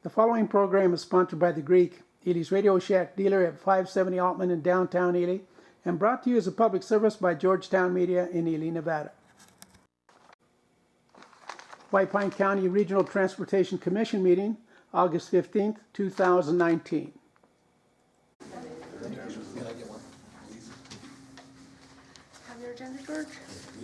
The following program is sponsored by The Greek, Ely's Radio Shack dealer at 570 Altman in downtown Ely, and brought to you as a public service by Georgetown Media in Ely, Nevada. White Pine County Regional Transportation Commission meeting, August 15th, 2019. Have your agenda, George?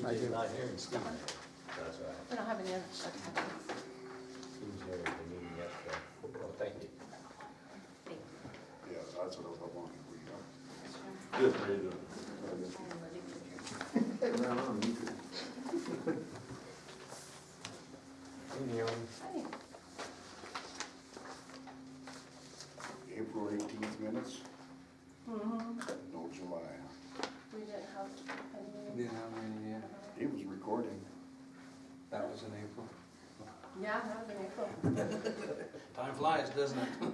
I do. Not here in Steve. That's right. We don't have any other. He was here at the meeting yesterday. Well, thank you. Yeah, that's what I wanted to read up. Good, how you doing? April 18th minutes? No July. We didn't have any. Didn't have any, yeah. He was recording. That was in April. Yeah, that was in April. Time flies, doesn't it? You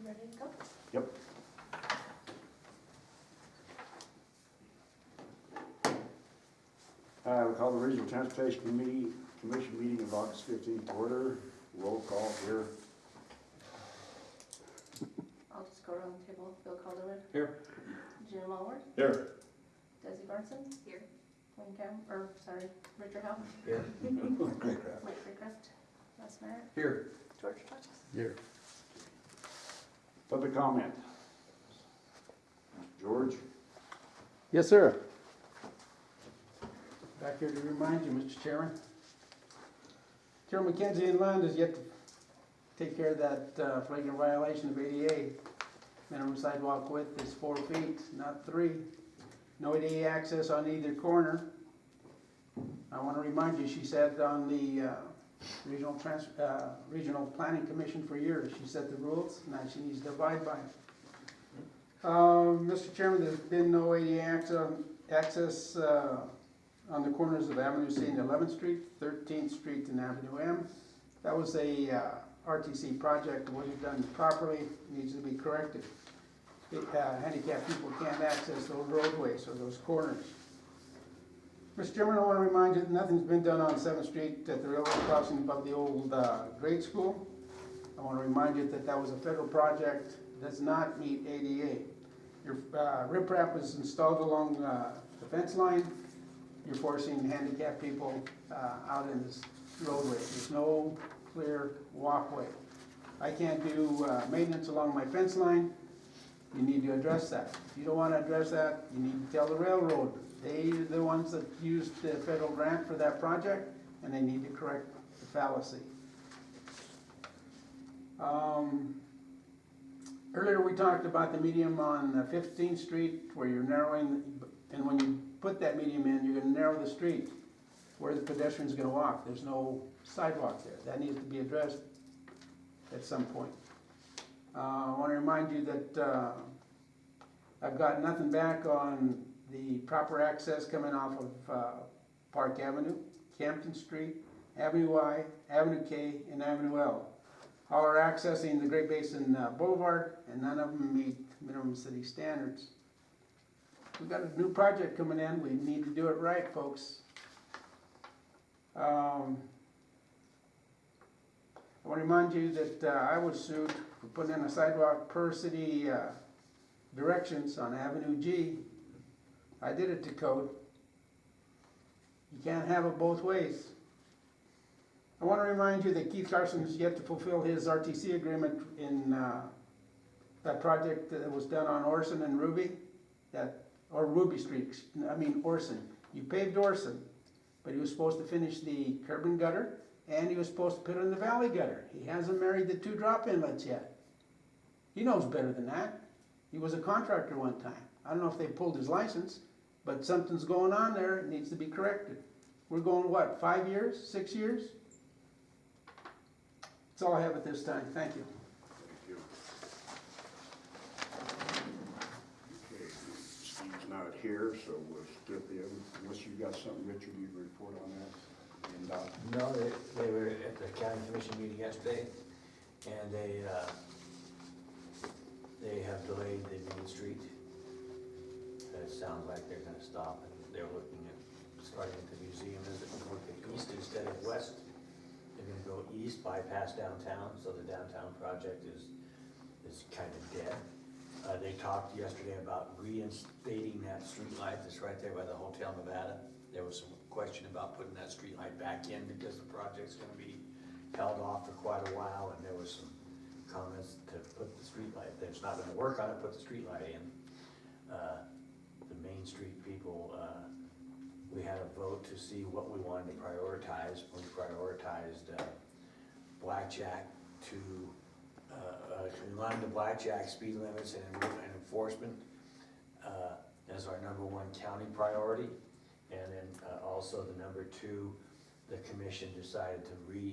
ready to go? Yep. We call the Regional Transportation Commission meeting of August 15th to order. Roll call here. I'll just go around the table. Bill Calderwood. Here. Jim Allward. Here. Desi Barson. Here. Wayne Richard Howe. Here. Mike Raycraft. Les Merritt. Here. George Hodges. Here. Public comment. George? Yes, sir. Back here to remind you, Mr. Chairman. Chairman Mackenzie Inland has yet to take care of that flagrant violation of ADA. Minimum sidewalk width is 4 feet, not 3. No ADA access on either corner. I want to remind you, she sat on the Regional Planning Commission for years. She set the rules, now she needs to abide by them. Mr. Chairman, there's been no ADA access on the corners of Avenue C and 11th Street, 13th Street and Avenue M. That was a RTC project, it wasn't done properly, needs to be corrected. Handicapped people can't access those roadways or those corners. Mr. Chairman, I want to remind you that nothing's been done on 7th Street at the railroad crossing above the old grade school. I want to remind you that that was a federal project, does not meet ADA. Your riprap was installed along the fence line. You're forcing handicapped people out in this roadway. There's no clear walkway. I can't do maintenance along my fence line. You need to address that. If you don't want to address that, you need to tell the railroad. They're the ones that used the federal grant for that project, and they need to correct the fallacy. Earlier we talked about the medium on 15th Street where you're narrowing, and when you put that medium in, you're going to narrow the street where the pedestrian's going to walk. There's no sidewalk there. That needs to be addressed at some point. I want to remind you that I've got nothing back on the proper access coming off of Park Avenue, Campton Street, Avenue Y, Avenue K, and Avenue L. All are accessing the Great Basin Boulevard, and none of them meet minimum city standards. We've got a new project coming in. We need to do it right, folks. I want to remind you that I was sued for putting in a sidewalk per city directions on Avenue G. I did it to code. You can't have it both ways. I want to remind you that Keith Carson has yet to fulfill his RTC agreement in that project that was done on Orson and Ruby, or Ruby Street, Orson. You paved Orson, but he was supposed to finish the curb and gutter, and he was supposed to put in the valley gutter. He hasn't married the 2 drop inlets yet. He knows better than that. He was a contractor one time. I don't know if they pulled his license, but something's going on there. It needs to be corrected. We're going, what, 5 years, 6 years? That's all I have at this time. Thank you. Thank you. Okay, Steve's not here, so we'll skip him. Unless you got something, Richard, you can report on that. And, No, they were at the county commission meeting yesterday, and they have delayed the Main Street sounds like they're gonna stop and they're looking at starting at the museum, is it going to east instead of west? They're gonna go east, bypass downtown, so the downtown project is kind of dead. They talked yesterday about reinstating that street light that's right there by the Hotel Nevada. There was some question about putting that street light back in because the project's gonna be held off for quite a while, and there was some comments to put the street light, there's not gonna work on it, put the street light in. The Main Street people, we had a vote to see what we wanted to prioritize. We prioritized blackjack to, in line to blackjack speed limits and enforcement as our number one county priority. And then also the number two, the commission decided to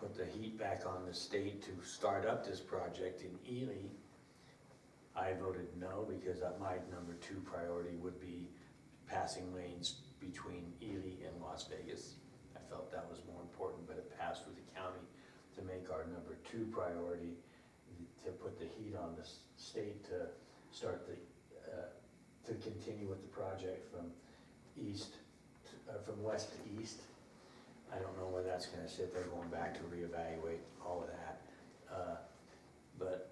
put the heat back on the state to start up this project in Ely. I voted no because my number two priority would be passing lanes between Ely and Las Vegas. I felt that was more important, but it passed through the county to make our number two priority, to put the heat on the state to start to continue with the project from from west to east. I don't know where that's gonna sit, they're going back to reevaluate all of that. But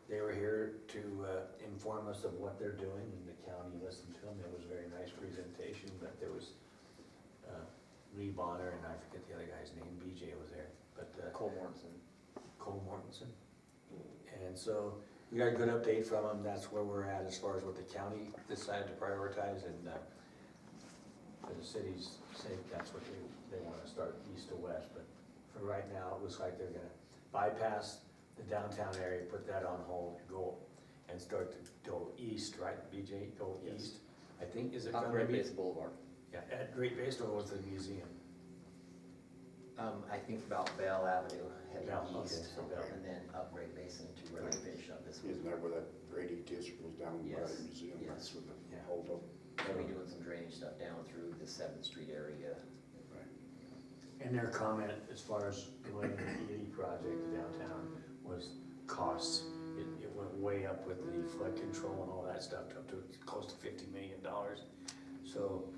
they were here to inform us of what they're doing, and the county listened to them. It was a very nice presentation, but there was Lee Bonner, and I forget the other guy's name, BJ was there, but Cole Mortensen. Cole Mortensen. And so we got a good update from them. That's where we're at as far as what the county decided to prioritize, and for the city's sake, that's what they want to start east to west. But for right now, it looks like they're gonna bypass the downtown area, put that on hold, go and start to go east, right, BJ, go Yes. east? I think, is it Not gonna Great be? Base Boulevard. Yeah, at Great Base or was the museum? I think about Bell Avenue heading Bell, okay, east, so Bell. and then up Great Basin to where they finish up this week. Isn't that where that Brady ditch goes down by Yes, the museum? yes. That's where the Yeah. hold up. They'll be doing some drainage stuff down through the 7th Street area. Right. And their comment as far as going to the Ely project downtown was costs. It went way up with the flood control and all that stuff, up to close to $50 million. So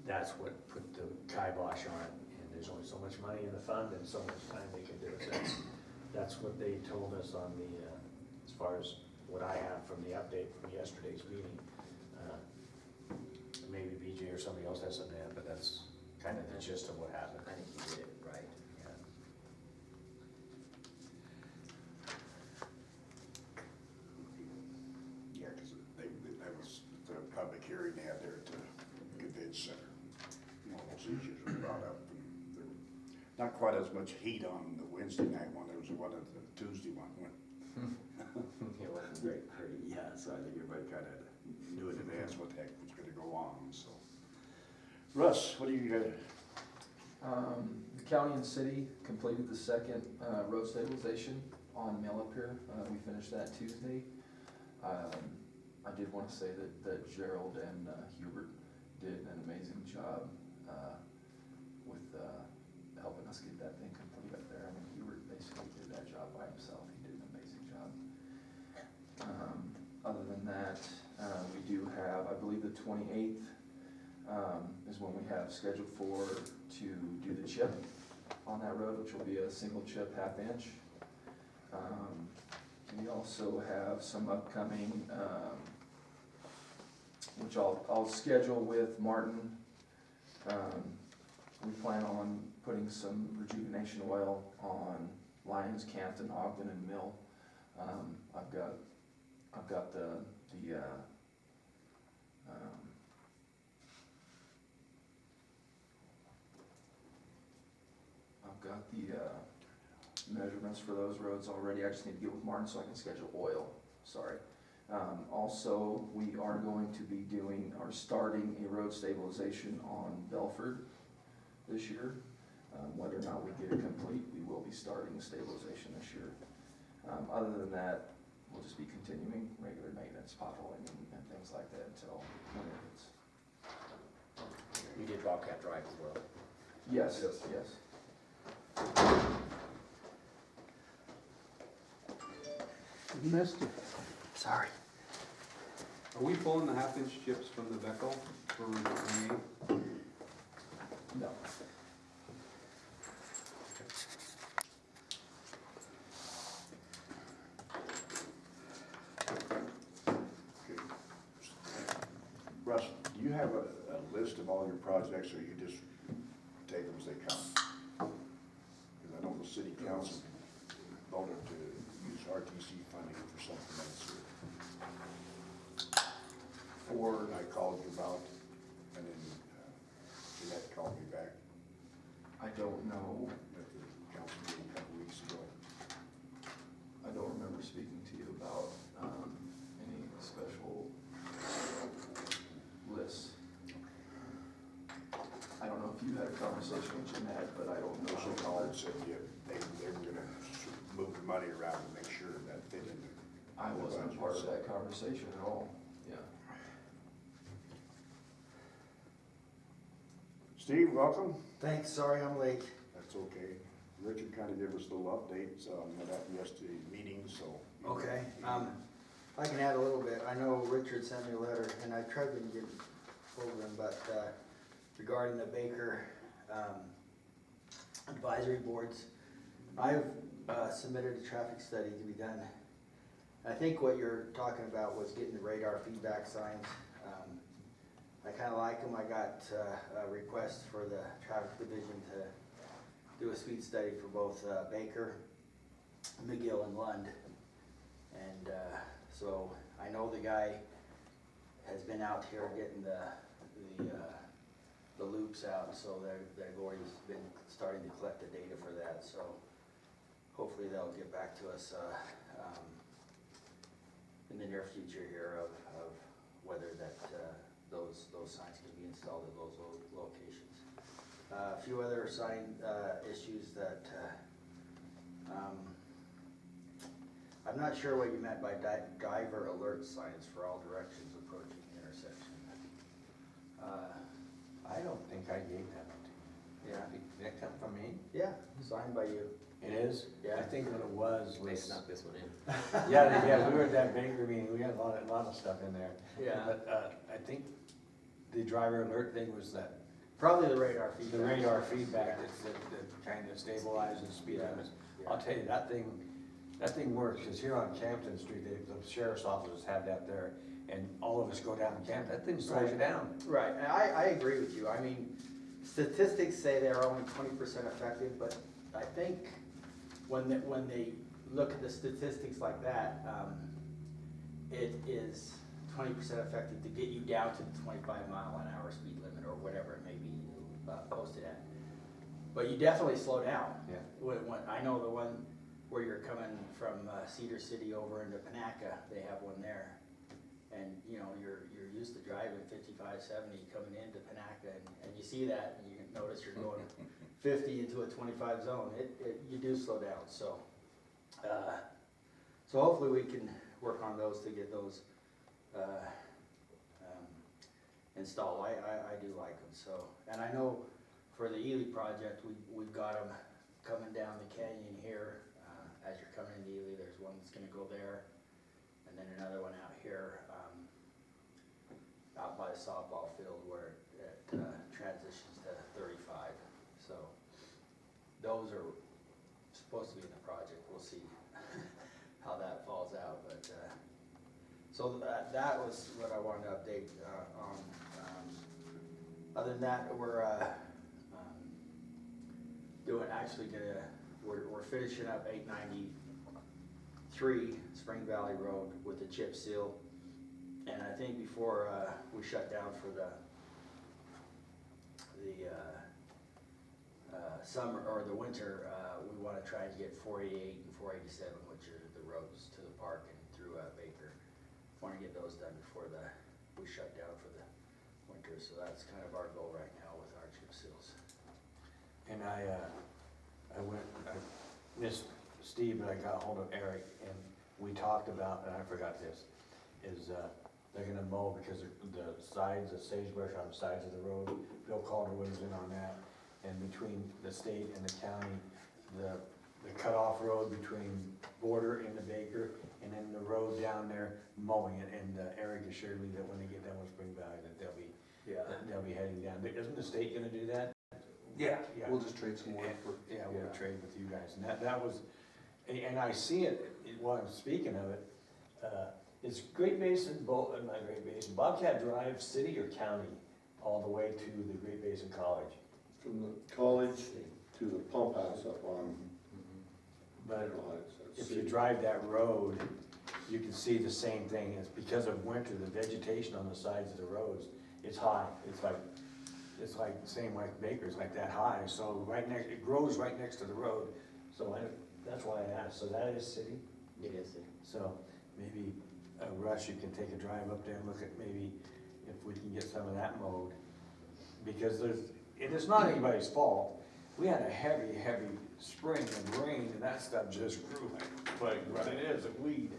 that's what put the kibosh on it. And there's only so much money in the fund and so much time they can do it. That's what they told us on the, as far as what I have from the update from yesterday's meeting. Maybe BJ or somebody else has something to add, but that's kind of the gist of what happened. I think you did it right. Yeah. Yeah, because that was the public hearing they had there at the convention center. You know, those issues were brought up, and there were not quite as much heat on the Wednesday night one, there was one at the Tuesday one. It wasn't very pretty. Yeah, so I think everybody kind of knew in advance what the heck was gonna go on, so. Russ, what do you got? The county and city completed the second road stabilization on Mill up here. We finished that Tuesday. I did want to say that Gerald and Hubert did an amazing job with helping us get that thing complete up there. I mean, Hubert basically did that job by himself. He did an amazing job. Other than that, we do have, I believe the 28th is when we have scheduled to do the chip on that road, which will be a single chip half-inch. We also have some upcoming, which I'll schedule with Martin. We plan on putting some rejuvenation oil on Lyons, Canton, Ogden, and Mill. I've got the measurements for those roads already. I just need to get with Martin so I can schedule oil, sorry. Also, we are going to be doing, or starting a road stabilization on Belford this year. Whether or not we get it complete, we will be starting the stabilization this year. Other than that, we'll just be continuing regular maintenance, potholing and things like that until winter hits. You did Bobcat Drive as well. Yes, yes. You missed it. Sorry. Are we pulling the half-inch chips from the Beckel for Route 28? No. Okay. Russ, do you have a list of all your projects, or you just take them as they come? Because I know the city council voted to use RTC funding for something else. And I called you about, and then Jeanette called me back I don't know. at the council meeting a couple weeks ago. I don't remember speaking to you about, any special lists. I don't know if you had a conversation with Jeanette, but I don't know. She called and said, yeah, they were gonna move the money around and make sure that they didn't. I wasn't a part of that conversation at all, yeah. Steve, welcome. Thanks, sorry I'm late. That's okay. Richard kind of gave us a little update on what happened yesterday's meeting, so. Okay, I can add a little bit. I know Richard sent me a letter, and I tried to get hold of him, but regarding the Baker advisory boards, I've submitted a traffic study to be done. I think what you're talking about was getting the radar feedback signs. I kind of like them. I got a request for the traffic division to do a speed study for both Baker, McGill, and Lund. And so I know the guy has been out here getting the loops out, so they've already been starting to collect the data for that. So hopefully they'll get back to us in the near future here of whether that those signs can be installed at those locations. A few other sign issues that I'm not sure what you meant by driver alert signs for all directions approaching the intersection. I don't think I gave that one to you. Yeah. Did that come from me? Yeah, signed by you. It is? Yeah. I think what it was They was. snuck this one in. Yeah, we were at that Baker meeting, we had a lot of stuff in there. Yeah. But, I think the driver alert thing was that, Probably the radar the feedback. radar feedback that kind of stabilizes speed Yeah. limits. Yeah. I'll tell you, that thing works, cause here on Campton Street, the sheriff's offices have that there, and all of us go down Campton, that thing slows you down. Right, and I agree with you. I mean, statistics say they're only 20% effective, but I think when they look at the statistics like that, it is 20% effective to get you down to the 25-mile-an-hour speed limit or whatever it may be posted at. But you definitely slow down. Yeah. When I know the one where you're coming from Cedar City over into Panaca, they have one there. And, you know, you're used to driving 55, 70 coming into Panaca, and you see that, and you notice you're going 50 into a 25 zone. You do slow down, so. So hopefully we can work on those to get those installed. I do like them, so. And I know for the Ely project, we've got them coming down the canyon here. As you're coming into Ely, there's one that's gonna go there, and then another one out here, out by the softball field where it transitions to 35. So those are supposed to be in the project. We'll see how that falls out, but so that was what I wanted to update on. Other than that, we're we're finishing up 893 Spring Valley Road with the chip seal. And I think before we shut down for the summer or the winter, we want to try and get 488 and 487, which are the roads to the park and through Baker. Want to get those done before we shut down for the winter. So that's kind of our goal right now with our chip seals. And I missed Steve, but I got hold of Eric, and we talked about, and I forgot this, is they're gonna mow because the sides, the sagebrush on the sides of the road, Bill Calderwood is in on that. And between the state and the county, the the cutoff road between Border and the Baker, and then the road down there mowing it, and Eric assured me that when they get done with Spring Valley, that they'll be heading down. Isn't the state gonna do that? Yeah, Yeah. we'll just trade some more for. Yeah, we'll trade with you guys, and that was, and I see it, while I'm speaking of it, it's Great Basin, not Great Basin, Bobcat Drive, city or county, all the way to the Great Basin College. From the college to the pump house up on, But that's if you drive that road, you can see the same thing, it's because of winter, the vegetation on the sides of the roads, it's high, it's like, same like Baker's, like that high, so it grows right next to the road, so that's why I asked, so that is city? It is. So maybe, Russ, you can take a drive up there and look at maybe if we can get some of that mowed. Because and it's not anybody's fault, we had a heavy spring and rain, and that stuff just grew like it is, a weed.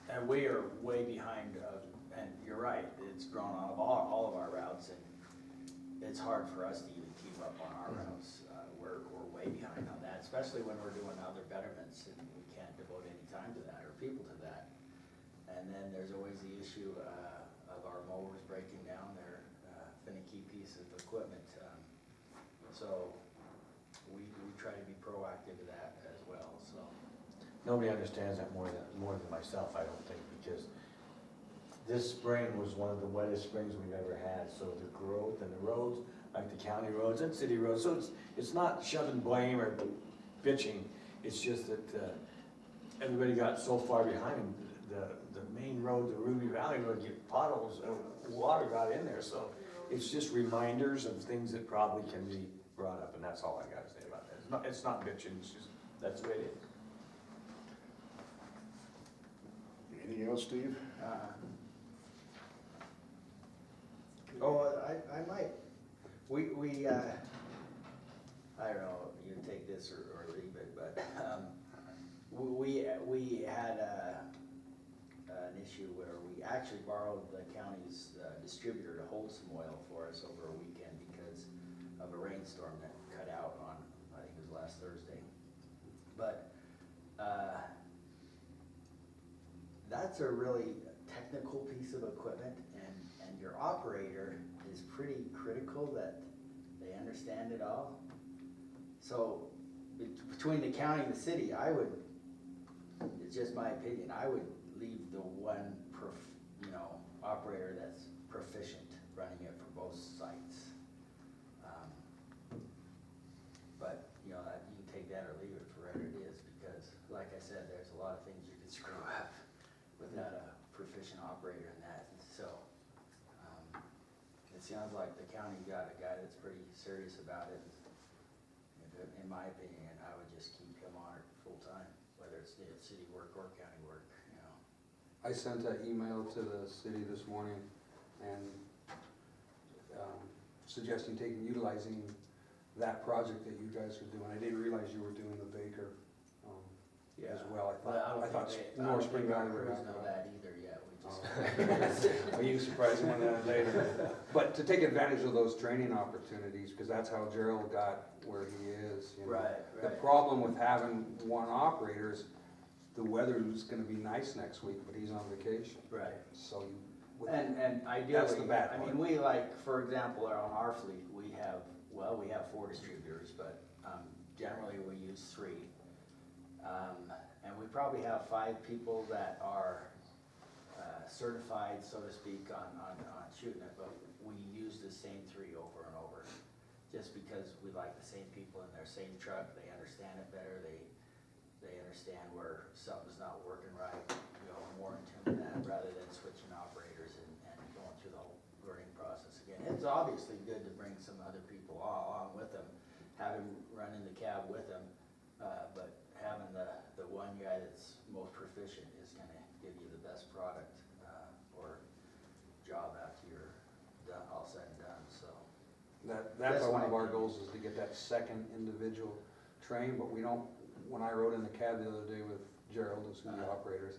And we are way behind, and you're right, it's grown on all of our routes, and it's hard for us to even keep up on our routes. We're way behind on that, especially when we're doing other betterments, and we can't devote any time to that, or people to that. And then there's always the issue of our mowers breaking down, they're finicky pieces of equipment. So we try to be proactive to that as well, so. Nobody understands that more than myself, I don't think, because this spring was one of the wettest springs we've ever had, so the growth and the roads, like the county roads and city roads, so it's not shoving blame or bitching, it's just that, everybody got so far behind, the main road, the Ruby Valley Road, get potholes, water got in there, so it's just reminders of things that probably can be brought up, and that's all I gotta say about that. It's not bitching, it's just, that's the way it is. Anything else, Steve? I might, I don't know, you can take this or leave it, but, we had, an issue where we actually borrowed the county's distributor to hold some oil for us over a weekend because of a rainstorm that cut out on, I think it was last Thursday. But, that's a really technical piece of equipment, and your operator is pretty critical that they understand it all. So, between the county and the city, it's just my opinion, I would leave the one, operator that's proficient running it for both sites. But, you can take that or leave it for whatever it is, because, like I said, there's a lot of things you can screw up without a proficient operator in that, so, it sounds like the county got a guy that's pretty serious about it. In my opinion, I would just keep him on it full-time, whether it's city work or county work, I sent an email to the city this morning and suggesting utilizing that project that you guys are doing. I didn't realize you were doing the Baker as well. I thought North Spring Valley were crews know that either yet, we just. Well, you surprised me with that later. But to take advantage of those training opportunities, because that's how Gerald got where he is. Right. The problem with having one operator is the weather is gonna be nice next week, but he's on vacation. Right. So And ideally, That's the bad I part. mean, we for example, on our fleet, we have 4 distributors, but generally we use 3. And we probably have 5 people that are certified, so to speak, on shooting it, but we use the same 3 over and over. Just because we like the same people in their same truck, they understand it better, they understand where something's not working right, more in tune with that, rather than switching operators and going through the whole learning process again. It's obviously good to bring some other people along with them, have them run in the cab with them, but having the one guy that's most proficient is gonna give you the best product, or job after you're done, all said and done, so. that's That's one my of our opinion. goals is to get that second individual trained, but we don't, when I rode in the cab the other day with Gerald, who's one of the operators,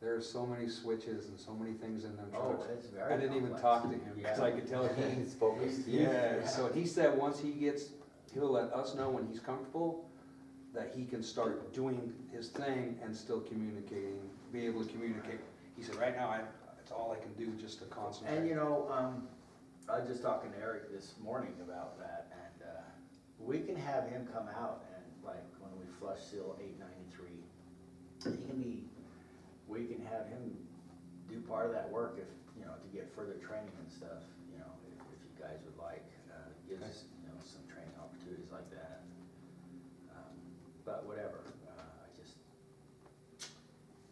there are so many switches and so many things in them Oh, trucks. it's very I didn't even complex. talk to him, because I could tell He's focused. Yeah, so he said once he'll let us know when he's comfortable, that he can start doing his thing and still communicating, be able to communicate. He said, right now, it's all I can do just to concentrate. And you know, I was just talking to Eric this morning about that, and, we can have him come out and like when we flush seal 893, we can have him do part of that work if, you know, to get further training and stuff, you know, if you guys would like, gives us, you know, some training opportunities like that. But whatever, I just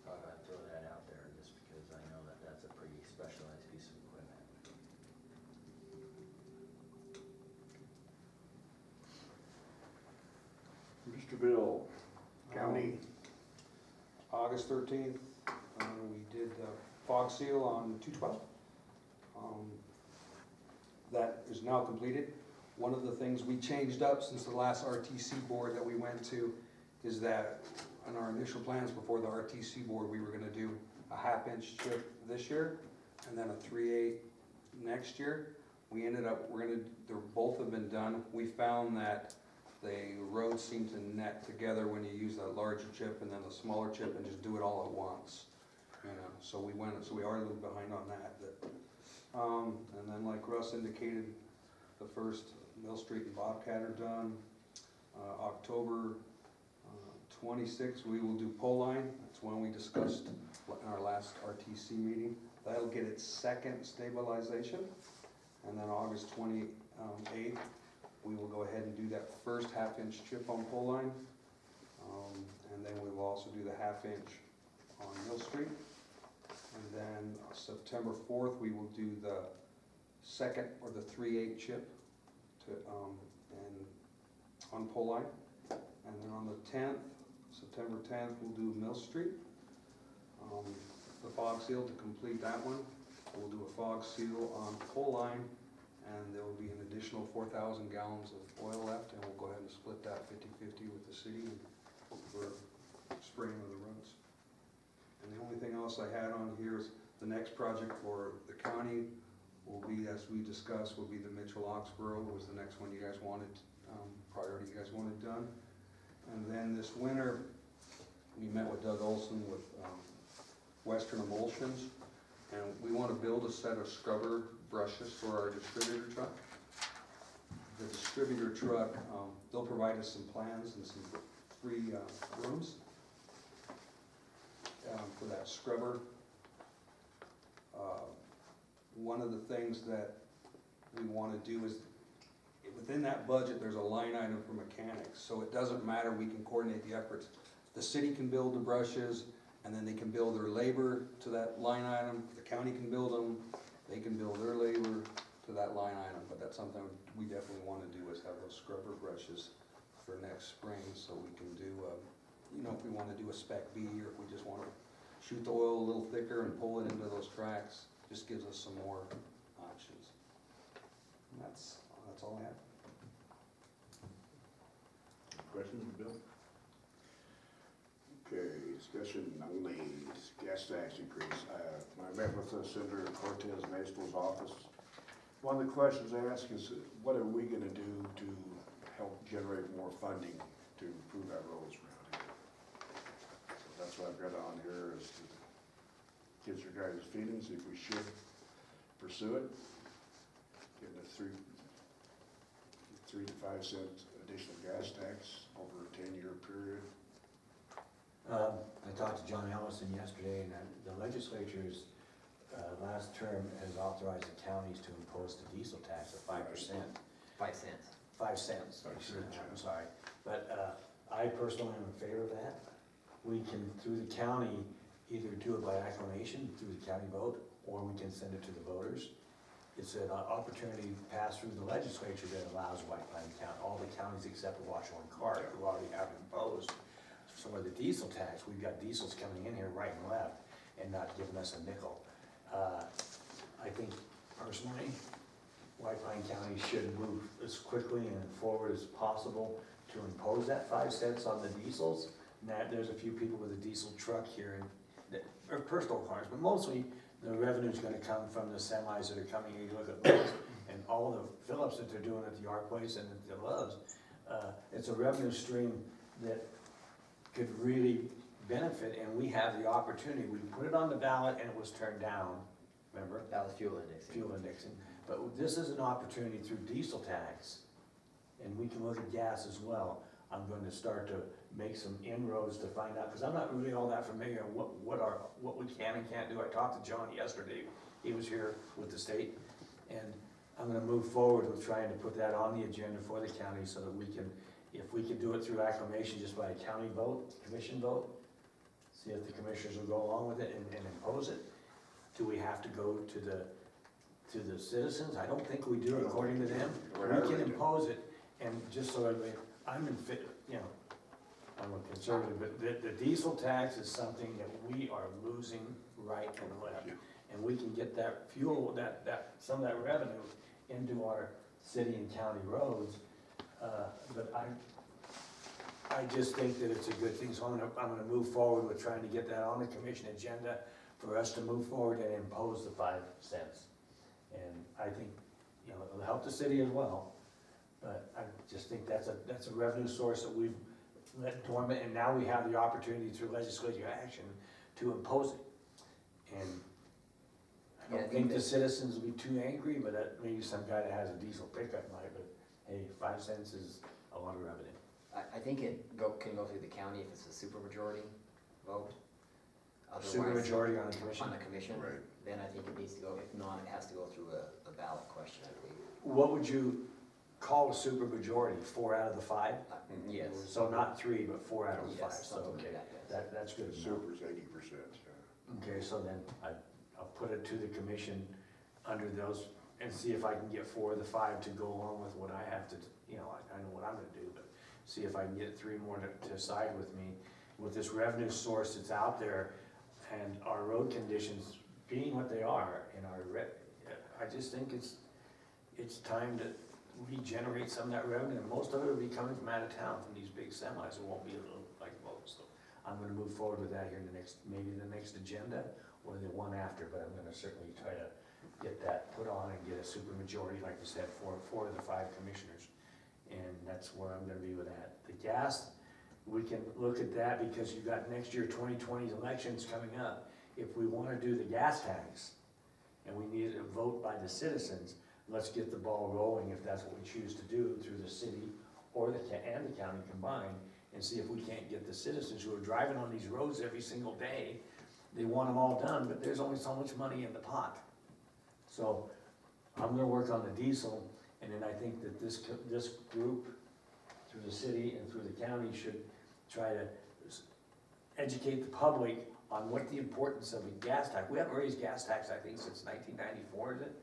thought I'd throw that out there just because I know that that's a pretty specialized piece of equipment. Mr. Bill, county, August 13th, we did the fog seal on 212. That is now completed. One of the things we changed up since the last RTC board that we went to is that on our initial plans before the RTC board, we were gonna do a 1/2 inch chip this year and then a 3/8 next year. We ended up, they're both have been done. We found that the roads seem to net together when you use that larger chip and then the smaller chip and just do it all at once. You know, so we are a little behind on that. And then like Russ indicated, the first Mill Street and Bobcat are done. October 26th, we will do pole line. That's one we discussed in our last RTC meeting. That'll get its second stabilization. And then August 28th, we will go ahead and do that first 1/2 inch chip on pole line. And then we will also do the 1/2 inch on Mill Street. And then September 4th, we will do the second or the 3/8 chip to, and on pole line. And then on the 10th, September 10th, we'll do Mill Street. The fog seal to complete that one. We'll do a fog seal on pole line, and there will be an additional 4,000 gallons of oil left, and we'll go ahead and split that 50-50 with the city for spraying of the roads. And the only thing else I had on here is the next project for the county will be, as we discussed, will be the Mitchell-Oxborough was the next one you guys wanted, priority you guys wanted done. And then this winter, we met with Doug Olson with Western Emulsions, and we want to build a set of scrubber brushes for our distributor truck. The distributor truck, they'll provide us some plans and some free rooms for that scrubber. One of the things that we want to do is, within that budget, there's a line item for mechanics, so it doesn't matter, we can coordinate the efforts. The city can build the brushes, and then they can bill their labor to that line item, the county can build them, they can bill their labor to that line item, but that's something we definitely want to do, is have those scrubber brushes for next spring, so we can do, you know, if we want to do a spec B, or if we just want to shoot the oil a little thicker and pull it into those tracks, just gives us some more options. And that's all I have. questions, Bill? Okay, discussion on the gas tax increase. I met with Senator Cortez Masto's office. One of the questions I asked is, what are we gonna do to help generate more funding to improve our roads around here? So that's what I've got on here, is to get your guys' feelings, if we should pursue it. Getting a 3 to 5 cent additional gas tax over a 10-year period. I talked to John Ellison yesterday, and the legislature's last term has authorized the counties to impose the diesel tax of 5%. 5 cents. 5 cents, I'm sorry. But I personally am in favor of that. We can, through the county, either do it by acclamation through the county vote, or we can send it to the voters. It's an opportunity passed through the legislature that allows White Pine County, all the counties except for Washoe and Clark, who already have imposed. So with the diesel tax, we've got diesels coming in here right and left and not giving us a nickel. I think personally, White Pine County should move as quickly and forward as possible to impose that 5 cents on the diesels. Now, there's a few people with a diesel truck here that are personal cars, but mostly the revenue's gonna come from the semis that are coming in. You look at those and all the fill-ups that they're doing at the York Place and at the Loves. It's a revenue stream that could really benefit, and we have the opportunity. We put it on the ballot and it was turned down, remember? That was fuel index. Fuel indexing. But this is an opportunity through diesel tax, and we can look at gas as well. I'm going to start to make some inroads to find out, because I'm not really all that familiar on what we can and can't do. I talked to John yesterday, he was here with the state, and I'm gonna move forward with trying to put that on the agenda for the county so that we can, if we could do it through acclamation just by a county vote, commission vote, see if the commissioners will go along with it and impose it. Do we have to go to the citizens? I don't think we do according to them. We can impose it, and just so everybody, I'm in fit, you know, I'm a conservative, but the diesel tax is something that we are losing right and left. And we can get that fuel, some of that revenue into our city and county roads. But I just think that it's a good thing, so I'm gonna move forward with trying to get that on the commission agenda for us to move forward and impose the 5 cents. And I think, you know, it'll help the city as well, but I just think that's a revenue source that we've let dormant, and now we have the opportunity through legislative action to impose it. And I Yeah, I don't think think the that- citizens will be too angry, but maybe some guy that has a diesel pickup might, but hey, 5 cents is a lot of revenue. I think it can go through the county if it's a supermajority vote. Super Otherwise, majority on the commission. on the commission, Right. then I think it needs to go, if not, it has to go through a ballot question, I believe. What would you call a super majority? 4 out of the 5? Yes. So not 3, but 4 out of the 5, Yes, so, something like okay, that, yes. that's good The to know. super's 80%, Okay, so then I'll put it to the commission under those and see if I can get 4 of the 5 to go along with what I have to, you know, I know what I'm gonna do, but see if I can get 3 more to side with me. With this revenue source that's out there and our road conditions being what they are in I just think it's time to regenerate some of that revenue. And most of it will be coming from out of town, from these big semis. It won't be like most. So I'm gonna move forward with that here in maybe the next agenda or the one after, but I'm gonna certainly try to get that put on and get a super majority, like you said, 4 of the 5 commissioners. And that's where I'm gonna be with that. The gas, we can look at that because you've got next year 2020 elections coming up. If we wanna do the gas tax and we need a vote by the citizens, let's get the ball rolling if that's what we choose to do through the city or the county combined, and see if we can't get the citizens who are driving on these roads every single day. They want them all done, but there's only so much money in the pot. So I'm gonna work on the diesel, and then I think that this group, through the city and through the county, should try to educate the public on what the importance of a gas tax. We haven't raised gas tax, I think, since 1994, is it?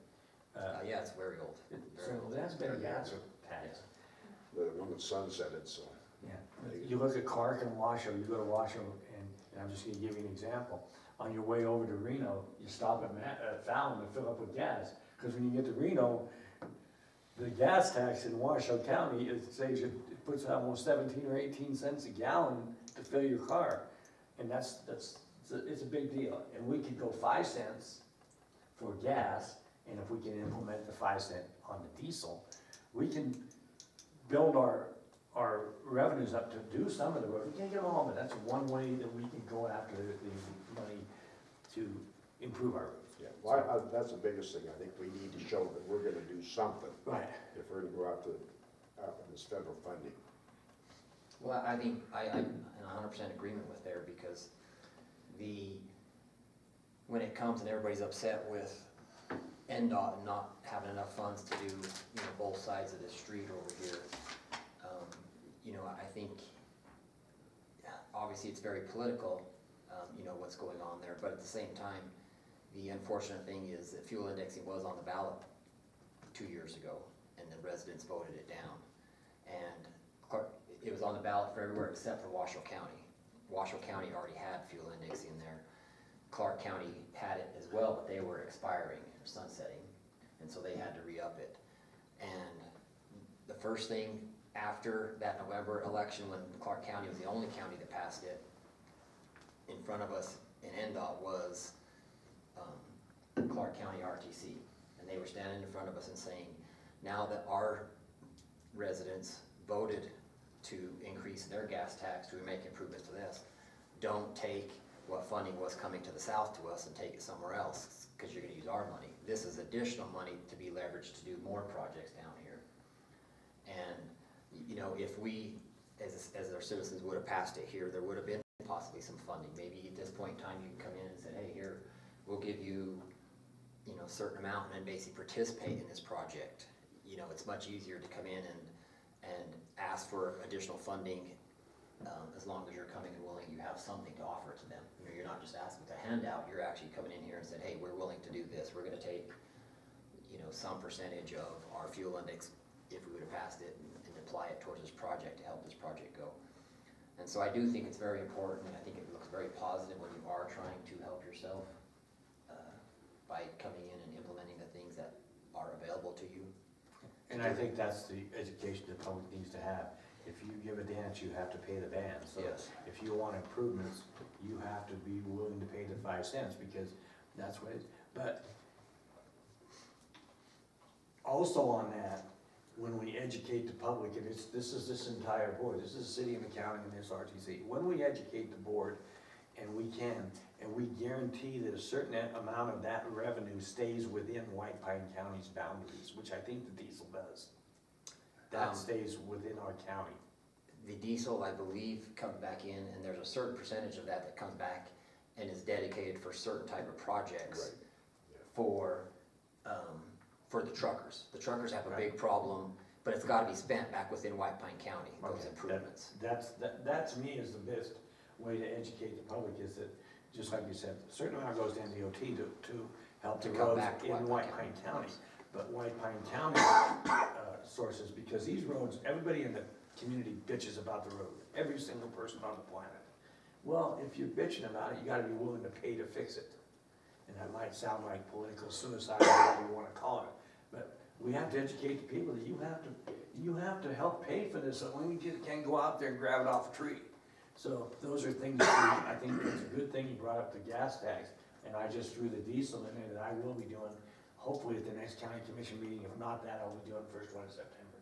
Yeah, it's very old. So that's been a gas tax. The one that sunsetted, so. Yeah, you look at Clark and Washoe, you go to Washoe, and I'm just gonna give you an example. On your way over to Reno, you stop at Fallon to fill up with gas, because when you get to Reno, the gas tax in Washoe County, it puts almost 17 or 18 cents a gallon to fill your car. And it's a big deal. And we could go 5 cents for gas, and if we can implement the 5 cent on the diesel, we can build our revenues up to do some of the road. We can't get them all, but that's one way that we can go after the money to improve our roads. Yeah, well, that's the biggest thing, I think we need to show that we're gonna do something Right. if we're gonna go after this federal funding. Well, I think I'm in 100% agreement with there, because when it comes and everybody's upset with NDOT not having enough funds to do, both sides of the street over here, I think, obviously it's very political, what's going on there, but at the same time, the unfortunate thing is that fuel indexing was on the ballot 2 years ago, and the residents voted it down. And it was on the ballot for everywhere except for Washoe County. Washoe County already had fuel indexing there. Clark County had it as well, but they were expiring or sunsetting, and so they had to re-up it. And the first thing after that November election, when Clark County was the only county that passed it, in front of us in NDOT was Clark County RTC. And they were standing in front of us and saying, now that our residents voted to increase their gas tax to make improvements to this. Don't take what funding was coming to the south to us and take it somewhere else, because you're gonna use our money. This is additional money to be leveraged to do more projects down here. And, you know, if we, as our citizens would have passed it here, there would have been possibly some funding. Maybe at this point in time, you can come in and say, hey, here, we'll give you, you know, a certain amount and then basically participate in this project. You know, it's much easier to come in and ask for additional funding, as long as you're coming and willing, you have something to offer to them. You know, you're not just asking to hand out, you're actually coming in here and saying, hey, we're willing to do this. We're gonna take, you know, some percentage of our fuel index, if we would have passed it, and apply it towards this project to help this project go. And so I do think it's very important, and I think it looks very positive when you are trying to help yourself by coming in and implementing the things that are available to you. And I think that's the education the public needs to have. If you give a dance, you have to pay the band. So Yes. if you want improvements, you have to be willing to pay the 5 cents, because that's what it is. But also on that, when we educate the public, and this is this entire board, this is the city and the county and this RTC, when we educate the board, and we can, and we guarantee that a certain amount of that revenue stays within White Pine County's boundaries, which I think the diesel does. That stays within our county. The diesel, I believe, comes back in, and there's a certain percentage of that comes back and is dedicated for certain type of projects for the truckers. The truckers have a big problem, but it's gotta be spent back within White Pine County, those Okay, improvements. That to me is the best way to educate the public, is that, just like you said, a certain amount goes to NDOT to help the To come roads back to in White Pine County. But White Pine County sources, because these roads, everybody in the community bitches about the road, every single person on the planet. Well, if you're bitching about it, you gotta be willing to pay to fix it. And that might sound like political suicide, or whatever you wanna call it, but we have to educate the people that you have to help pay for this, so we can't go out there and grab it off a tree. So those are things that I think it's a good thing you brought up the gas tax, and I just threw the diesel in there that I will be doing, hopefully at the next county commission meeting. If not that, I'll be doing first one in September.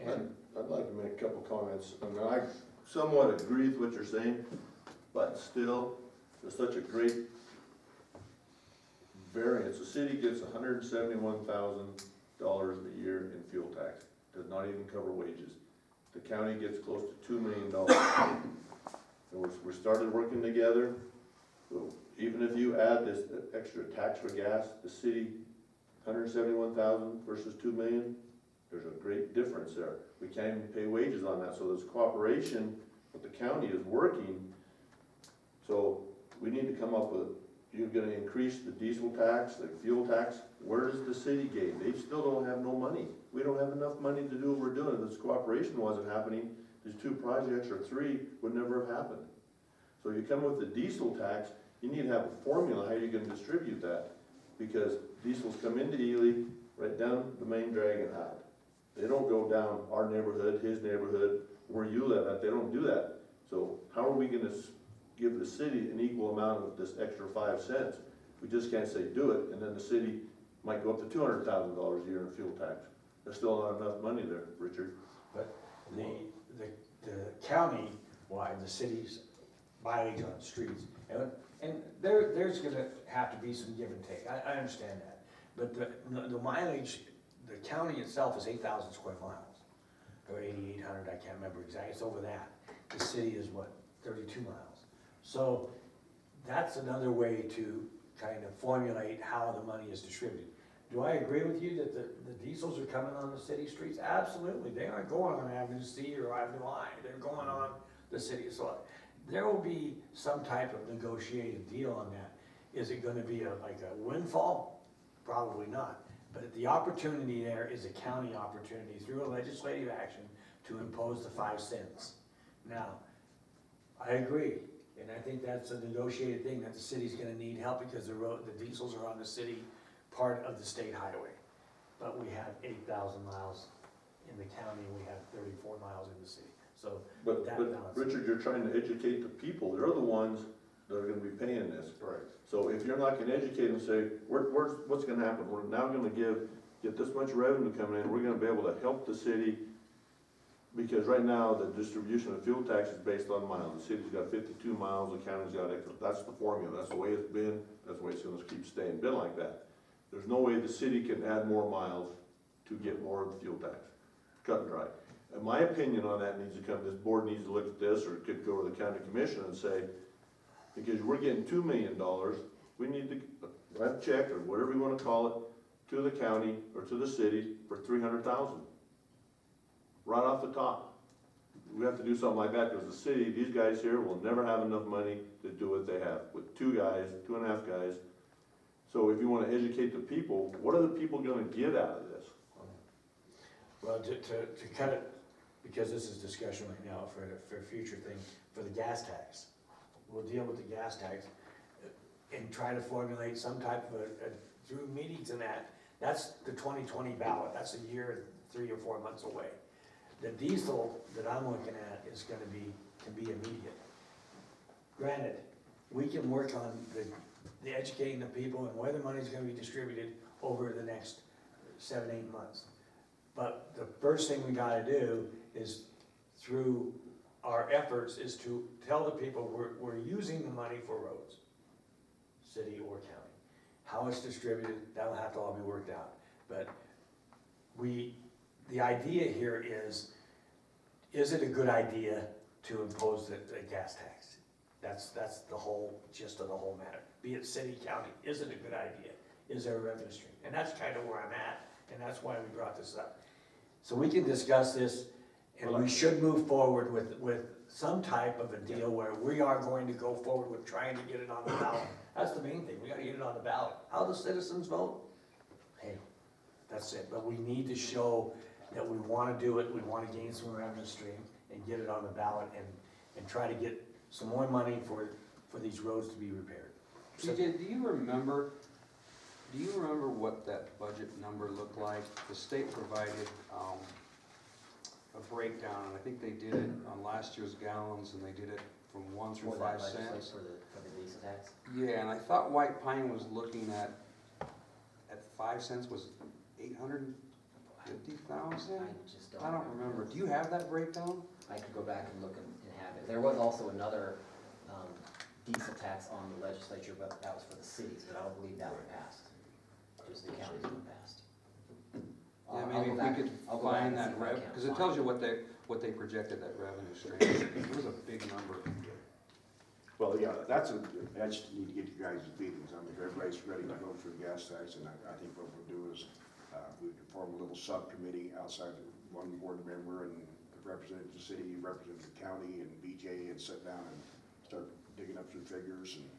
And I'd like to make a couple comments. I mean, I somewhat agree with what you're saying, but still, there's such a great variance. The city gets $171,000 a year in fuel tax, does not even cover wages. The county gets close to $2 million. And we started working together. So even if you add this extra tax for gas, the city, 171,000 versus 2 million, there's a great difference there. We can't even pay wages on that, so this cooperation with the county is working. So we need to come up with, you're gonna increase the diesel tax, the fuel tax, where does the city gain? They still don't have no money. We don't have enough money to do what we're doing. If this cooperation wasn't happening, these 2 projects or 3 would never have happened. So you come with the diesel tax, you need to have a formula how you're gonna distribute that. Because diesels come into Ely, right down the main drag and out. They don't go down our neighborhood, his neighborhood, where you live at, they don't do that. So how are we gonna give the city an equal amount of this extra 5 cents? We just can't say do it, and then the city might go up to $200,000 a year in fuel tax. There's still not enough money there, Richard. But the county-wide, the city's mileage on the streets, and there's gonna have to be some give and take, I understand that. But the mileage, the county itself is 8,000 square miles, or 8,800, I can't remember exactly, it's over that. The city is what, 32 miles? So that's another way to kind of formulate how the money is distributed. Do I agree with you that the diesels are coming on the city streets? Absolutely, they aren't going on Avenue C or Avenue I, they're going on the city. So there will be some type of negotiated deal on that. Is it gonna be like a windfall? Probably not. But the opportunity there is a county opportunity through a legislative action to impose the 5 cents. Now, I agree, and I think that's a negotiated thing, that the city's gonna need help because the diesels are on the city part of the state highway. But we have 8,000 miles in the county, and we have 34 miles in the city. So But that balance. Richard, you're trying to educate the people. They're the ones that are gonna be paying this. Right. So if you're not gonna educate them, say, what's gonna happen? We're now gonna get this much revenue coming in, we're gonna be able to help the city Because right now, the distribution of fuel tax is based on miles. The city's got 52 miles, the county's got X. That's the formula, that's the way it's been, that's the way it's gonna keep staying, been like that. There's no way the city can add more miles to get more of the fuel tax, cut and dry. And my opinion on that needs to come, this board needs to look at this, or it could go to the county commission and say, because we're getting $2 million, we need to write a check, or whatever you wanna call it, to the county or to the city for 300,000. Right off the top. We have to do something like that, because the city, these guys here will never have enough money to do what they have, with 2 guys, 2.5 guys. So if you wanna educate the people, what are the people gonna get out of this? Well, to cut it, because this is discussion right now for a future thing, for the gas tax. We'll deal with the gas tax and try to formulate some type of through meetings and that's the 2020 ballot, that's a year, 3 or 4 months away. The diesel that I'm looking at is can be immediate. Granted, we can work on the educating the people and where the money's gonna be distributed over the next 7, 8 months. But the first thing we gotta do is, through our efforts, is to tell the people we're using the money for roads, city or county. How it's distributed, that'll have to all be worked out. But the idea here is it a good idea to impose the gas tax? That's the whole gist of the whole matter. Be it city, county, is it a good idea? Is there a revenue stream? And that's kind of where I'm at, and that's why we brought this up. So we can discuss this, and we should move forward with some type of a deal where we are going to go forward with trying to get it on the ballot. That's the main thing, we gotta get it on the ballot. How the citizens vote? Hey, that's it, but we need to show that we wanna do it, we wanna gain some revenue stream and get it on the ballot and try to get some more money for these roads to be repaired. CJ, do you remember what that budget number looked like? The state provided, a breakdown, and I think they did it on last year's gallons, and they did it from 1 through For 5 that legislation, cents. for the diesel tax. Yeah, and I thought White Pine was looking at 5 cents was 850,000? I just don't. I don't remember. Do you have that breakdown? I could go back and look and have it. There was also another diesel tax on the legislature, but that was for the cities, but I don't believe that one passed. Just the counties one passed. Yeah, I'll maybe go if back- we could I'll go back find and see that if I can because it find tells you what they projected that revenue stream. It was a big number. Well, yeah, I just need to get you guys' feelings. I mean, if everybody's ready to vote for the gas tax, and I think what we'll do is, we can form a little subcommittee outside of one board member and represent the city, represent the county and BJ, and sit down and start digging up some figures. And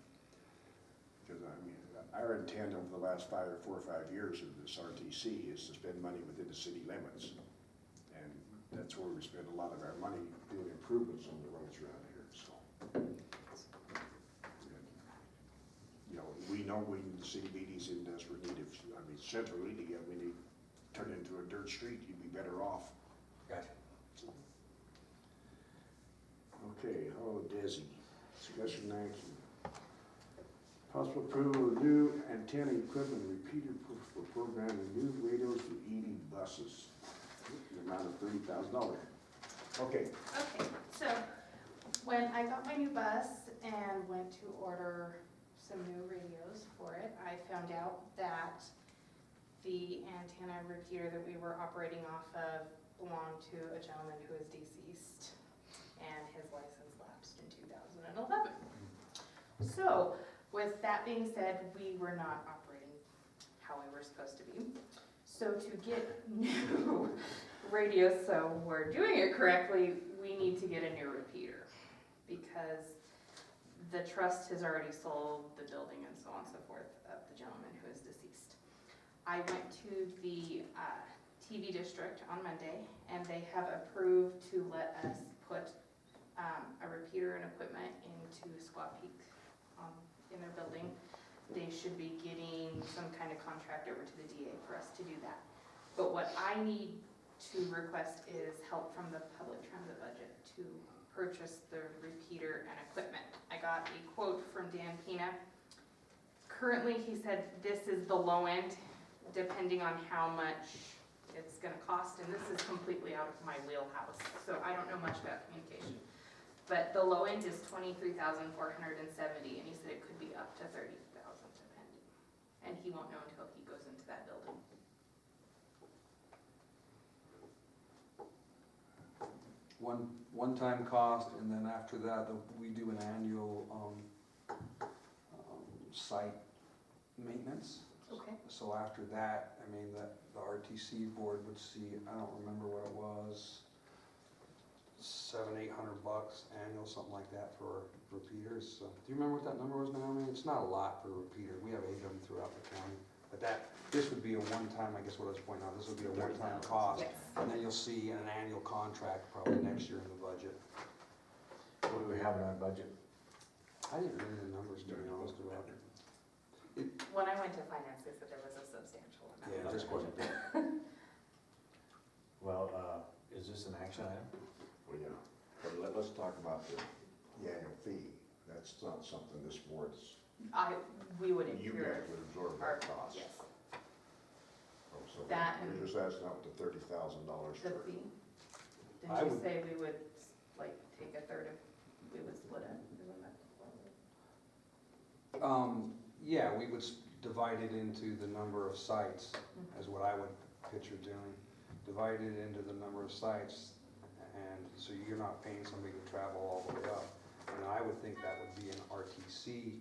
because I mean, our intent over the last 4 or 5 years of this RTC is to spend money within the city limits. And that's where we spend a lot of our money doing improvements on the roads around here, so. You know, we know the city meetings in desperate need of, I mean, centrally, they turn into a dirt street, you'd be better off. Gotcha. Okay, Desi, discussion action. Possible approval of new antenna equipment repeater for programming new radios to EV buses. The amount of $30,000. Okay, Okay, so when I got my new bus and went to order some new radios for it, I found out that the antenna repeater that we were operating off of belonged to a gentleman who is deceased, and his license lapsed in 2011. So, with that being said, we were not operating how we were supposed to be. So to get new radios, so we're doing it correctly, we need to get a new repeater, because the trust has already sold the building and so on and so forth of the gentleman who is deceased. I went to the TV district on Monday, and they have approved to let us put a repeater and equipment into Squaw Peak in their building. They should be getting some kind of contract over to the DA for us to do that. But what I need to request is help from the public transit budget to purchase the repeater and equipment. I got a quote from Dan Pina. Currently, he said this is the low end, depending on how much it's gonna cost, and this is completely out of my wheelhouse, so I don't know much about communication. But the low end is 23,470, and he said it could be up to 30,000 depending. And he won't know until he goes into that building. One-time cost, and then after that, we do an annual, site maintenance. Okay. So after that, I mean, the RTC board would see, I don't remember what it was, $700-800 annual, something like that for repeaters. So, do you remember what that number was, Naomi? It's not a lot for a repeater. We have 8 of them throughout the county. But this would be a one-time, I guess what I was pointing out, this would be a one-time cost. Yes. And then you'll see an annual contract probably next year in the budget. What do we have in our budget? I didn't read the numbers, to be honest about it. When I went to finance, they said there was a substantial amount. Yeah, just wasn't there. Well, is this an action item? Well, yeah, but let's talk about the annual fee. That's not something this board's, We would you incur guys would absorb our, that cost. yes, Oh, so that and- you're just asking up to $30,000 the for. fee. I Didn't you would- say we would, like, take a third of, we would split it? Isn't that- Yeah, we would divide it into the number of sites, is what I would picture doing. Divide it into the number of sites, and so you're not paying somebody to travel all the way up. And I would think that would be an RTC,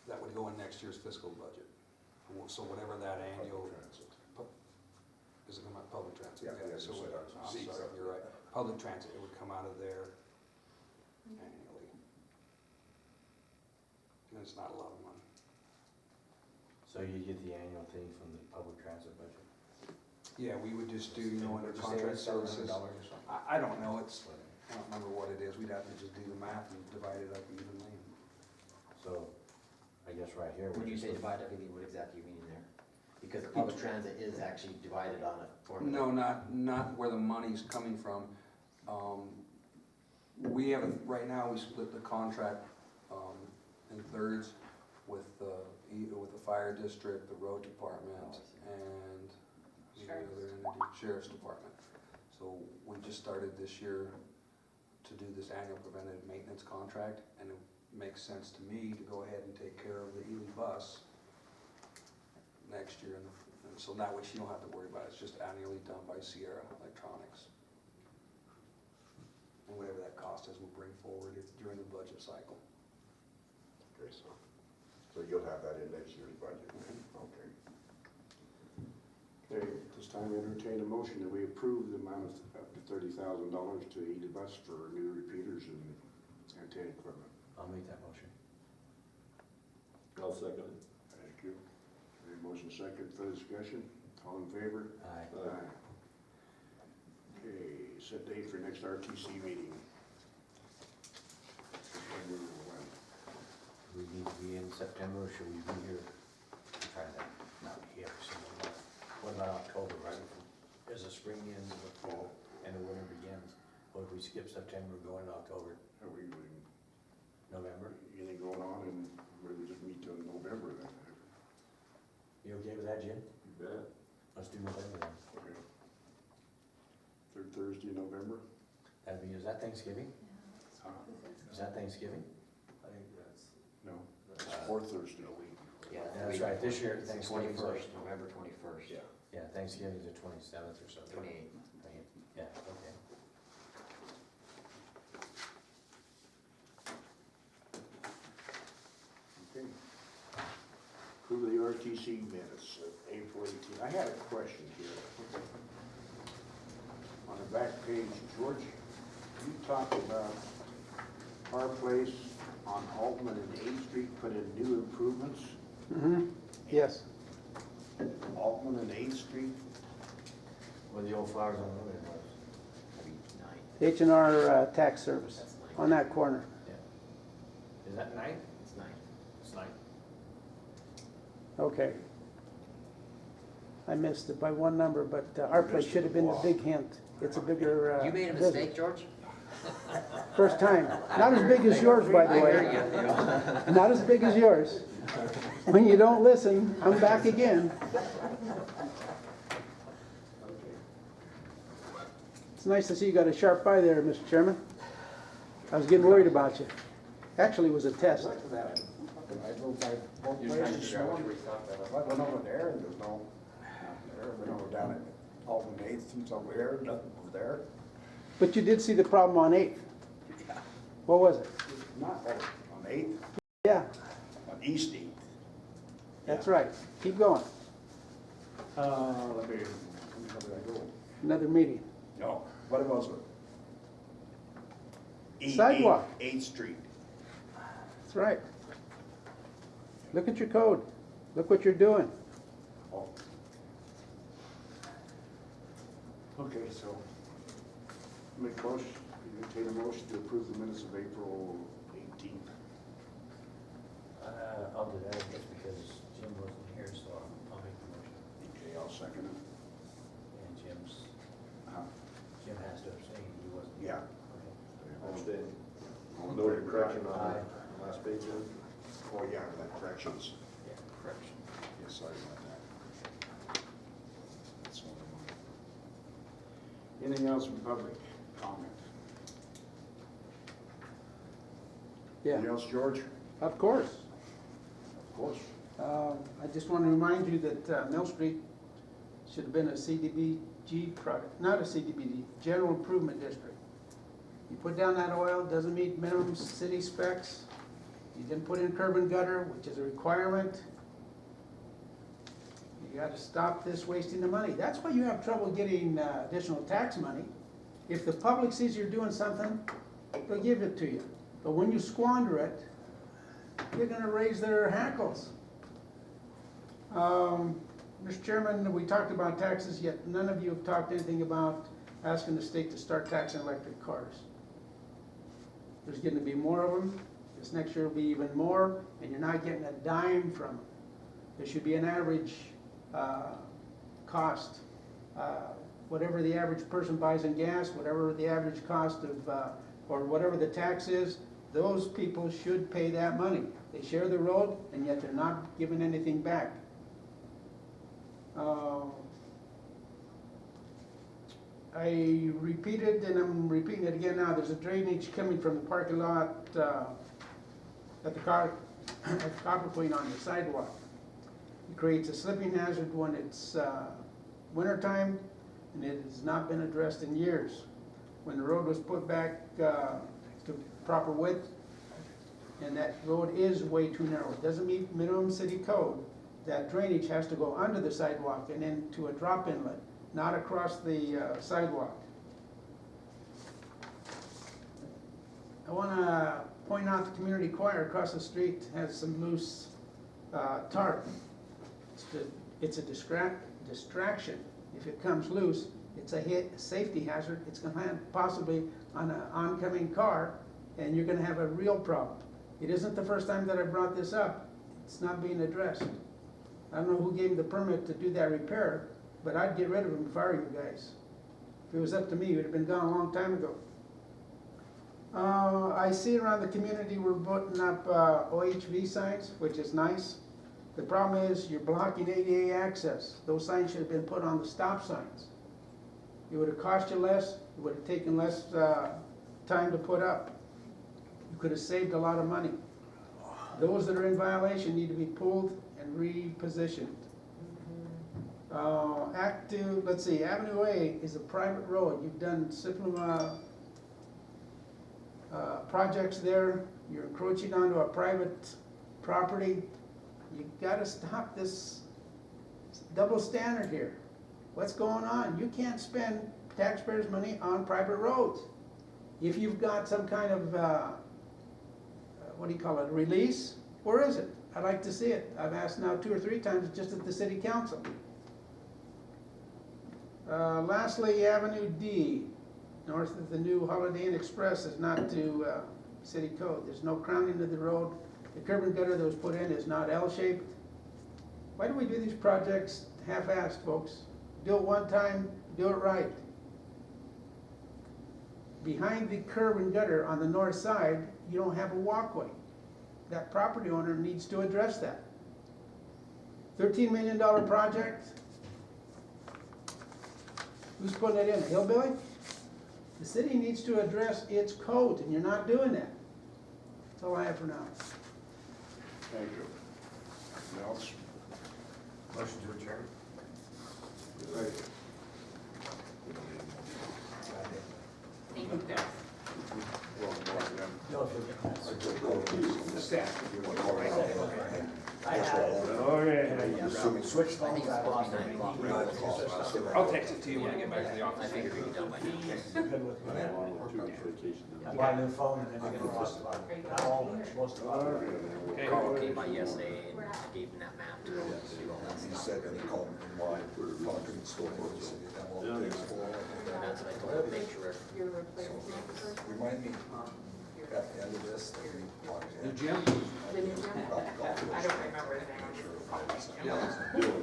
that would go in next year's fiscal budget. So whatever that annual, Public transit. is it come out public transit? Yeah, yeah, So just what- said I'm RTC. sorry, you're right. Public transit, it would come out of there annually. And it's not a lot of money. So you get the annual thing from the public transit budget? Yeah, we would just do, you know, under Would you say contract it's services. $700 or something? I don't know, I don't remember what it is, we'd have to just do the math and divide it up evenly. So, I guess right here. we're When you just say looking- divide up, what exactly you mean there? Because the public transit is actually divided on a formula. No, not where the money's coming from. We have, right now, we split the contract in thirds with the fire district, the road department, and the other entity, sheriff's department. So we just started this year to do this annual preventative maintenance contract, and it makes sense to me to go ahead and take care of the Ely bus next year, and so that way she don't have to worry about it, it's just annually done by Sierra Electronics. And whatever that cost is, we'll bring forward during the budget cycle. Okay, so you'll have that in next year's budget. Okay. Okay, this time I entertain a motion that we approve the amount of up to $30,000 to Ely Bus for new repeaters and antenna equipment. I'll make that motion. I'll second it. Thank you. Okay, motion second for discussion. All in favor? Aye. Aye. Okay, set date for next RTC meeting. September when? Do we need to be in September, or should we be here? I'm trying to, not be here, so what about October, right? As the spring ends, the fall, and the winter begins, what if we skip September, go into October, Are we, November? anything going on and we just meet till November then? You okay with that, Jim? You bet. Let's do November then. Okay. Third Thursday in November? That'd be, is that Thanksgiving? Is that Thanksgiving? I think that's. No, it's fourth Thursday. Yeah, That's right, this year, It's the Thanksgiving's like- 21st, November 21st. Yeah. Yeah, Thanksgiving's the 27th or something. 28th. Yeah, okay. Okay. Approve the RTC minutes of April 18. I had a question here. On the back page, George, you talked about our place on Altman and 8th Street put in new improvements. Yes. Altman and 8th Street, Where the old Flowers on the Moon was. Maybe 9. H&R Tax Service That's 9. on that corner. Yeah. Is that 9? It's 9. It's 9. Okay. I missed it by one number, but our place should have been the big hint. It's a bigger. You made a business. mistake, George? First time. Not as big as yours, by the I hear way. you. Not as big as yours. When you don't listen, I'm back again. It's nice to see you got a sharp eye there, Mr. Chairman. I was getting worried about you. Actually, it was a test. Look at that. I drove by both You're trying to places, figure out no which one, way to stop that. I went over there and there's no, nothing there, went over down at Alton Eighth, and over there, nothing over there. But you did see the problem on 8th. What was it? Not, on Eighth, Yeah, on East Eighth. that's right. Keep going. Let me, where did I go? Another meeting. No, what was it? Sidewalk. Eighth Street. That's right. Look at your code. Look what you're doing. Oh. Okay, so, make motion, entertain a motion to approve the minutes of April 18th. I'll do that just because Jim wasn't here, so I'll make the motion. Okay, I'll second it. And Jim has to abstain, he wasn't. Yeah. Okay. Noted correction on Aye. the last page then. Oh, yeah, that corrections. Yeah, correction. Yeah, sorry about that. That's one of mine. Anything else from public comment? Yeah, Anything else, George? of course. Of course. I just want to remind you that Mill Street should have been a CDBG project, not a CDBG, General Improvement District. You put down that oil, doesn't meet minimum city specs. You didn't put in curb and gutter, which is a requirement. You gotta stop this wasting of money. That's why you have trouble getting additional tax money. If the public sees you're doing something, they'll give it to you. But when you squander it, you're gonna raise their hackles. Mr. Chairman, we talked about taxes, yet none of you have talked anything about asking the state to start taxing electric cars. There's gonna be more of them. This next year will be even more, and you're not getting a dime from them. There should be an average cost. Whatever the average person buys in gas, whatever the average cost of, or whatever the tax is, those people should pay that money. They share the road, and yet they're not giving anything back. I repeated, and I'm repeating it again now, there's a drainage coming from the parking lot at the Copper Queen on the sidewalk. It creates a slipping hazard when it's wintertime, and it has not been addressed in years. When the road was put back to proper width, and that road is way too narrow, it doesn't meet minimum city code, that drainage has to go under the sidewalk and into a drop inlet, not across the sidewalk. I want to point out the community choir across the street has some loose tarp. It's a distraction. If it comes loose, it's a safety hazard. It's going to land possibly on an oncoming car, and you're going to have a real problem. It isn't the first time that I brought this up. It's not being addressed. I don't know who gave the permit to do that repair, but I'd get rid of them and fire you guys. If it was up to me, it would have been gone a long time ago. I see around the community we're putting up OHV signs, which is nice. The problem is you're blocking ADA access. Those signs should have been put on the stop signs. It would have cost you less, it would have taken less time to put up. You could have saved a lot of money. Those that are in violation need to be pulled and repositioned. Let's see, Avenue A is a private road. You've done several projects there. You're encroaching onto a private property. You gotta stop this double standard here. What's going on? You can't spend taxpayers' money on private roads. If you've got some kind of, what do you call it, release, where is it? I'd like to see it. I've asked now 2 or 3 times just at the city council. Lastly, Avenue D, north of the new Holiday Inn Express, is not to city code. There's no crowning of the road. The curb and gutter that was put in is not L-shaped. Why do we do these projects half-assed, folks? Do it one time, do it right. Behind the curb and gutter on the north side, you don't have a walkway. That property owner needs to address that. $13 million project. Who's putting it in, a hillbilly? The city needs to address its code, and you're not doing that. That's all I have for now. Thank you. Anything else? Motion to adjourn. Thank you, guys. Well, more than them. Don't forget that. The staff, if you want to go around. I had it. Switch I think phones, it's I supposed lost to be 9 o'clock. it. I'll text it to you when I get back to the I office. figured you'd be done by now. Good with me. I buy a new phone and then you're gonna lost about, not all, but most of it. Carl came by yesterday and I gave him that map to do all that He stuff. said, and he called me why we're talking to store books, and that won't take us for And that's what I told him, make sure. Remind me, at the end of this, that we talk to The him gym? about golf. I don't remember the name.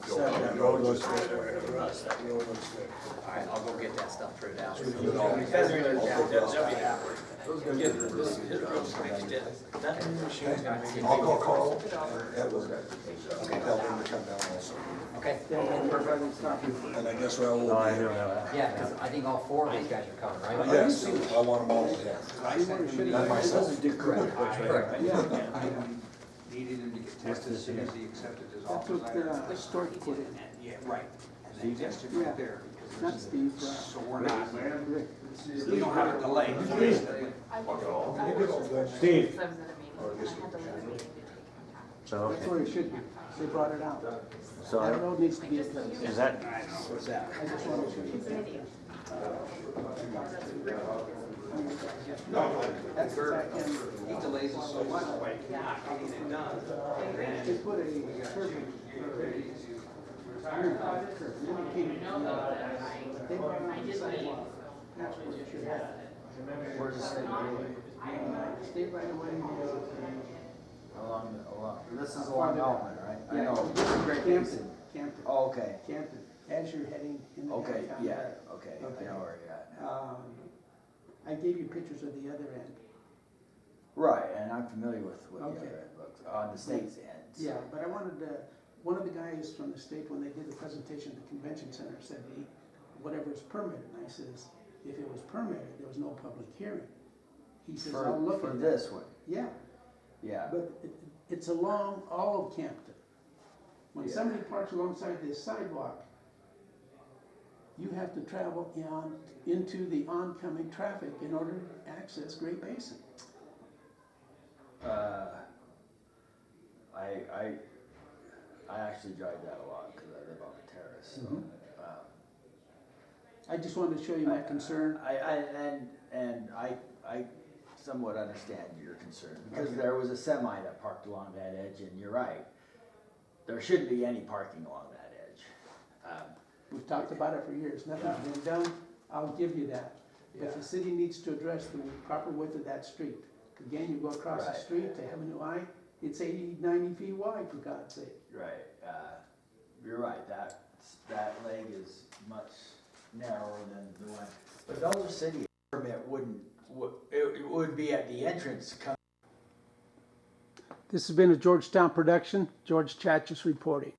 So that road looks good for us, that road looks good. Alright, I'll go get that stuff printed out. And then I'll put those back. I'll call Carl, and we'll tell him to come down also. Okay, And I guess Raul will be here. yeah, cause I think all 4 of these guys are coming, right? Yes, I want them all, yeah. Not myself. Correct, correct. Needed him to get tested as soon as he accepted his That's office. what Stork put in. Yeah, right. And they tested Yeah. right there. Not Steve, So we're not, Rick. we don't have a delay. Steve. Steve. I was at a meeting, I had to leave a meeting to take contact. So, That's where it should be. They brought it out. so That road needs to be addressed. is that, what's that? I just want to show you. It's an idiot. That's back in. He delays us so much by not getting it done. They put a curb in. Curb. And then it came. They brought it on the sidewalk. That's what you should have. Where's the state road? State right away. Along, this is along Alvin, right? I Yeah, know. this is Great Campton, Basin. Campton, Oh, okay, Campton, as you're heading in the okay, downtown. yeah, okay, I know where you're at. I gave you pictures of the other end. Right, and I'm familiar with what the Okay. other end looks, on the state's end. so- Yeah, but I wanted to, one of the guys from the state, when they did the presentation at the convention center, said, whatever is permitted. And I says, if it was permitted, there was no public hearing. He says, I'll look For at that. this one, Yeah, yeah. but it's along all of Campton. When Yeah. somebody parks alongside this sidewalk, you have to travel into the oncoming traffic in order to access Great Basin. I actually drive that a lot, cause I live on the terrace, so. Mhm. I just wanted to show you my concern. I somewhat understand your concern, because there was a semi that parked along that edge, and you're right. There shouldn't be any parking along that edge. We've talked about it for years, nothing's been done, I'll give you that. But the city needs to address the proper width of that street. Again, you go across the Right. street to Avenue I, it's 80, 90 feet wide, for God's sake. Right, you're right, that leg is much narrower than the one. But Delaware City permit it would be at the entrance coming. This has been a Georgetown production, George Chachis reporting.